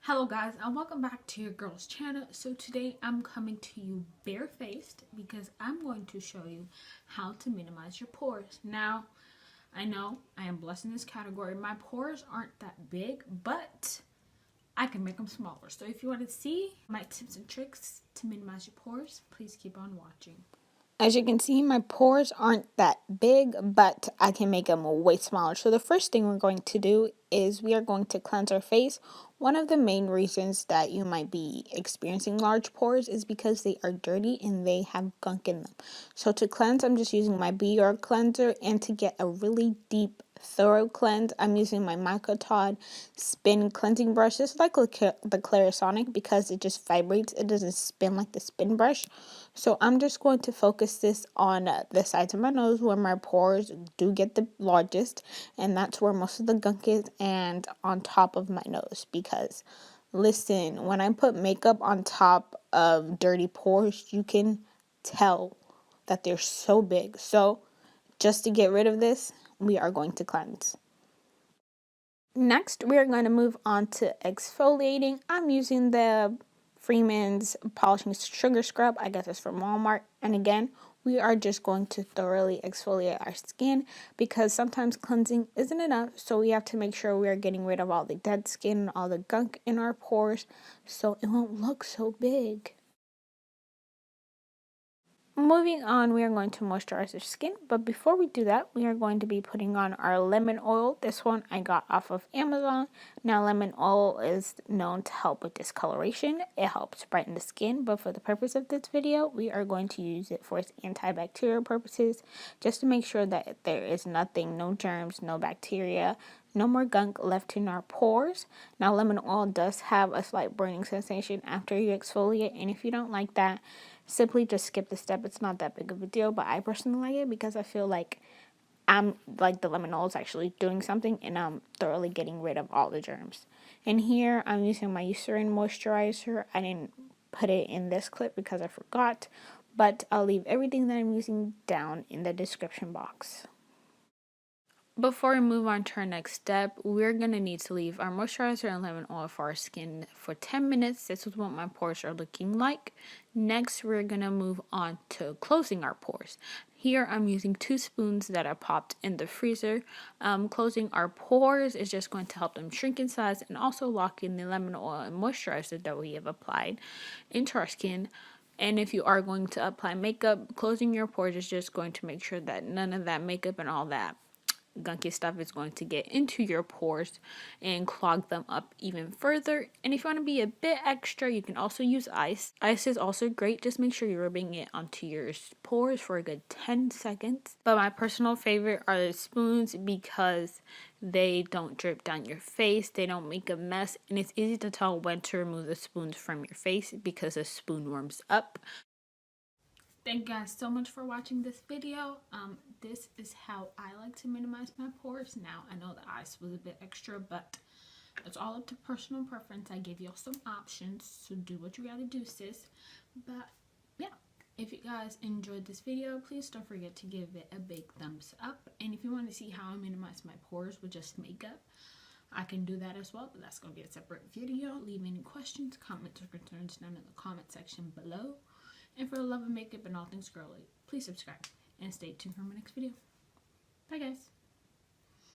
Hello guys, and welcome back to your girl's channel. So today I'm coming to you barefaced because I'm going to show you how to minimize your pores. Now, I know I am blessed in this category. My pores aren't that big, but I can make them smaller. So if you want to see my tips and tricks to minimize your pores, please keep on watching. As you can see, my pores aren't that big, but I can make them way smaller. So the first thing we're going to do is we are going to cleanse our face. One of the main reasons that you might be experiencing large pores is because they are dirty and they have gunk in them. So to cleanse, I'm just using my Biore cleanser, and to get a really deep, thorough cleanse, I'm using my Todd spin cleansing brush. This is like the Clarisonic because it just vibrates. It doesn't spin like the spin brush. So I'm just going to focus this on the sides of my nose where my pores do get the largest, and that's where most of the gunk is, and on top of my nose. Because listen, when I put makeup on top of dirty pores, you can tell that they're so big. So just to get rid of this, we are going to cleanse. Next, we are going to move on to exfoliating. I'm using the Freeman's Polishing Sugar Scrub. I guess it's from Walmart. And again, we are just going to thoroughly exfoliate our skin because sometimes cleansing isn't enough. So we have to make sure we are getting rid of all the dead skin and all the gunk in our pores so it won't look so big. Moving on, we are going to moisturize our skin, but before we do that, we are going to be putting on our lemon oil. This one I got off of Amazon. Now, lemon oil is known to help with discoloration. It helps brighten the skin, but for the purpose of this video, we are going to use it for its antibacterial purposes, just to make sure that there is nothing, no germs, no bacteria, no more gunk left in our pores. Now, lemon oil does have a slight burning sensation after you exfoliate, and if you don't like that, simply just skip the step. It's not that big of a deal, but I personally like it because I feel like the lemon oil is actually doing something, and I'm thoroughly getting rid of all the germs. And here I'm using my Eucerin moisturizer. I didn't put it in this clip because I forgot, but I'll leave everything that I'm using down in the description box. Before we move on to our next step, we're going to need to leave our moisturizer and lemon oil for our skin for 10 minutes. This is what my pores are looking like. Next, we're going to move on to closing our pores. Here, I'm using 2 spoons that I popped in the freezer. Closing our pores is just going to help them shrink in size and also lock in the lemon oil and moisturizer that we have applied into our skin. And if you are going to apply makeup, closing your pores is just going to make sure that none of that makeup and all that gunky stuff is going to get into your pores and clog them up even further. And if you want to be a bit extra, you can also use ice. Ice is also great. Just make sure you're rubbing it onto your pores for a good 10 seconds. But my personal favorite are the spoons because they don't drip down your face, they don't make a mess, and it's easy to tell when to remove the spoons from your face because the spoon warms up. Thank you guys so much for watching this video. This is how I like to minimize my pores. Now, I know the ice was a bit extra, but it's all up to personal preference. I gave y'all some options, so do what you gotta do, sis. But yeah, if you guys enjoyed this video, please don't forget to give it a big thumbs up. And if you want to see how I minimize my pores with just makeup, I can do that as well, but that's gonna be a separate video. Leave any questions, comments, or concerns down in the comment section below. And for the love of makeup and all things girly, please subscribe and stay tuned for my next video. Bye guys.